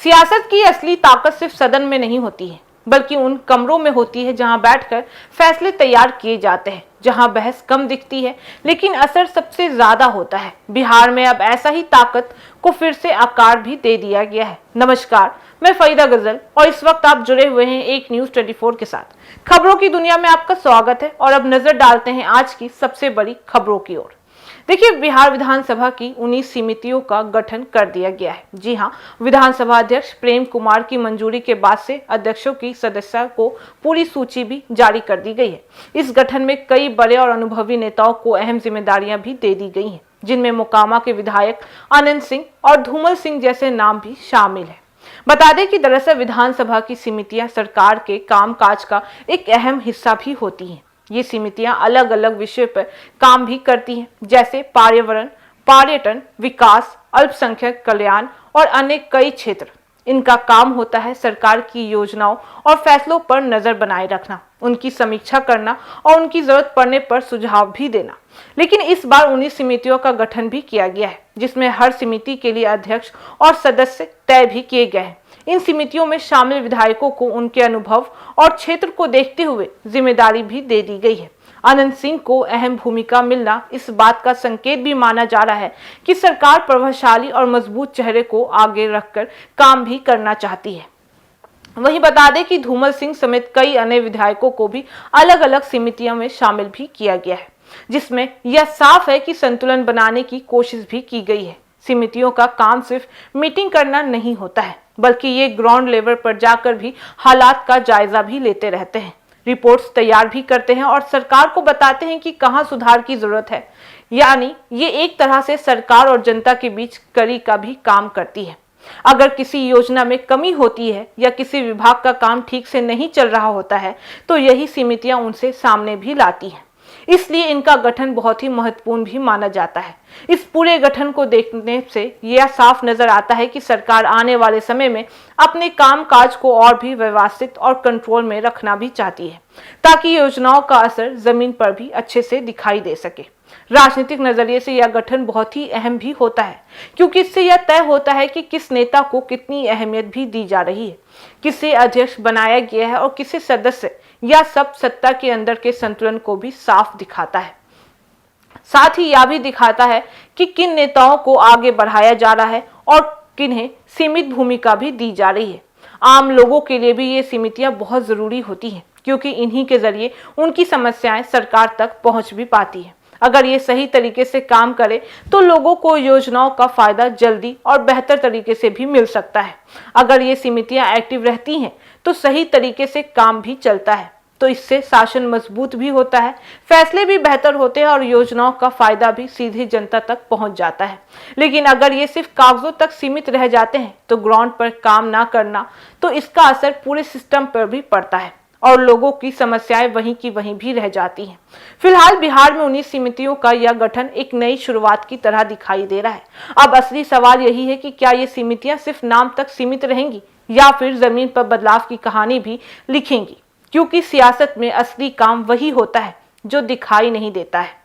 सियासत की असली ताकत सिर्फ सदन में नहीं होती है, बल्कि उन कमरों में होती है जहां बैठकर फैसले तैयार किए जाते हैं, जहां बहस कम दिखती है लेकिन असर सबसे ज्यादा होता है। बिहार में अब ऐसा ही ताकत को फिर से आकार भी दे दिया गया है। नमस्कार, मैं फरीदा गजल और इस वक्त आप जुड़े हुए हैं एक न्यूज 24 के साथ। खबरों की दुनिया में आपका स्वागत है और अब नजर डालते हैं आज की सबसे बड़ी खबरों की ओर। देखिए, बिहार विधानसभा की 19 समितियों का गठन कर दिया गया है। जी हां, विधानसभा अध्यक्ष प्रेम कुमार की मंजूरी के बाद से अध्यक्षों की सदस्यता को पूरी सूची भी जारी कर दी गई है। इस गठन में कई बड़े और अनुभवी नेताओं को अहम जिम्मेदारियां भी दे दी गई हैं, जिनमें मोकामा के विधायक आनंद सिंह और धूमल सिंह जैसे नाम भी शामिल है। बता दें कि दरअसल विधानसभा की समितियां सरकार के कामकाज का एक अहम हिस्सा भी होती हैं। ये समितियां अलग अलग विषय पर काम भी करती हैं, जैसे पर्यावरण, पर्यटन, विकास, अल्पसंख्यक कल्याण और अन्य कई क्षेत्र। इनका काम होता है सरकार की योजनाओं और फैसलों पर नजर बनाए रखना, उनकी समीक्षा करना और उनकी जरूरत पड़ने पर सुझाव भी देना। लेकिन इस बार 19 समितियों का गठन भी किया गया है, जिसमें हर समिति के लिए अध्यक्ष और सदस्य तय भी किए गए हैं। इन समितियों में शामिल विधायकों को उनके अनुभव और क्षेत्र को देखते हुए जिम्मेदारी भी दे दी गई है। आनंद सिंह को अहम भूमिका मिलना इस बात का संकेत भी माना जा रहा है कि सरकार प्रभावशाली और मजबूत चेहरे को आगे रखकर काम भी करना चाहती है। वहीं बता दें कि धूमल सिंह समेत कई अन्य विधायकों को भी अलग अलग समितियों में शामिल भी किया गया है, जिसमें यह साफ है कि संतुलन बनाने की कोशिश भी की गई है। समितियों का काम सिर्फ मीटिंग करना नहीं होता है, बल्कि ये ग्राउंड लेवल पर जाकर भी हालात का जायजा भी लेते रहते हैं, रिपोर्ट्स तैयार भी करते हैं और सरकार को बताते हैं कि कहां सुधार की जरूरत है। यानी ये एक तरह से सरकार और जनता के बीच कड़ी का भी काम करती है। अगर किसी योजना में कमी होती है या किसी विभाग का काम ठीक से नहीं चल रहा होता है, तो यही समितियां उनसे सामने भी लाती हैं। इसलिए इनका गठन बहुत ही महत्वपूर्ण भी माना जाता है। इस पूरे गठन को देखने से यह साफ नजर आता है कि सरकार आने वाले समय में अपने कामकाज को और भी व्यवस्थित और कंट्रोल में रखना भी चाहती है, ताकि योजनाओं का असर जमीन पर भी अच्छे से दिखाई दे सके। राजनीतिक नजरिए से यह गठन बहुत ही अहम भी होता है, क्योंकि इससे यह तय होता है कि किस नेता को कितनी अहमियत भी दी जा रही है, किसे अध्यक्ष बनाया गया है और किसे सदस्य। यह सब सत्ता के अंदर के संतुलन को भी साफ दिखाता है। साथ ही यह भी दिखाता है कि किन नेताओं को आगे बढ़ाया जा रहा है और किन्हें सीमित भूमिका भी दी जा रही है। आम लोगों के लिए भी ये समितियां बहुत जरूरी होती हैं, क्योंकि इन्हीं के जरिए उनकी समस्याएं सरकार तक पहुंच भी पाती है। अगर ये सही तरीके से काम करे तो लोगों को योजनाओं का फायदा जल्दी और बेहतर तरीके से भी मिल सकता है। अगर ये समितियां एक्टिव रहती हैं तो सही तरीके से काम भी चलता है, तो इससे शासन मजबूत भी होता है, फैसले भी बेहतर होते हैं और योजनाओं का फायदा भी सीधे जनता तक पहुंच जाता है। लेकिन अगर ये सिर्फ कागजों तक सीमित रह जाते हैं तो ग्राउंड पर काम ना करना, तो इसका असर पूरे सिस्टम पर भी पड़ता है और लोगों की समस्याएं वहीं की वहीं भी रह जाती हैं। फिलहाल बिहार में 19 समितियों का यह गठन एक नई शुरुआत की तरह दिखाई दे रहा है। अब असली सवाल यही है कि क्या ये समितियां सिर्फ नाम तक सीमित रहेंगी या फिर जमीन पर बदलाव की कहानी भी लिखेंगी, क्योंकि सियासत में असली काम वही होता है जो दिखाई नहीं देता है।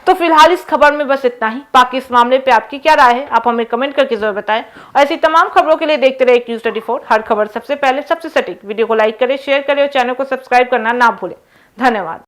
तो फिलहाल इस खबर में बस इतना ही। बाकी इस मामले पे आपकी क्या राय है, आप हमें कमेंट करके जरूर बताएं। और ऐसी तमाम खबरों के लिए देखते रहे न्यूज 24। हर खबर सबसे पहले सबसे सटीक। वीडियो को लाइक करें, शेयर करें और चैनल को सब्सक्राइब करना ना भूलें। धन्यवाद।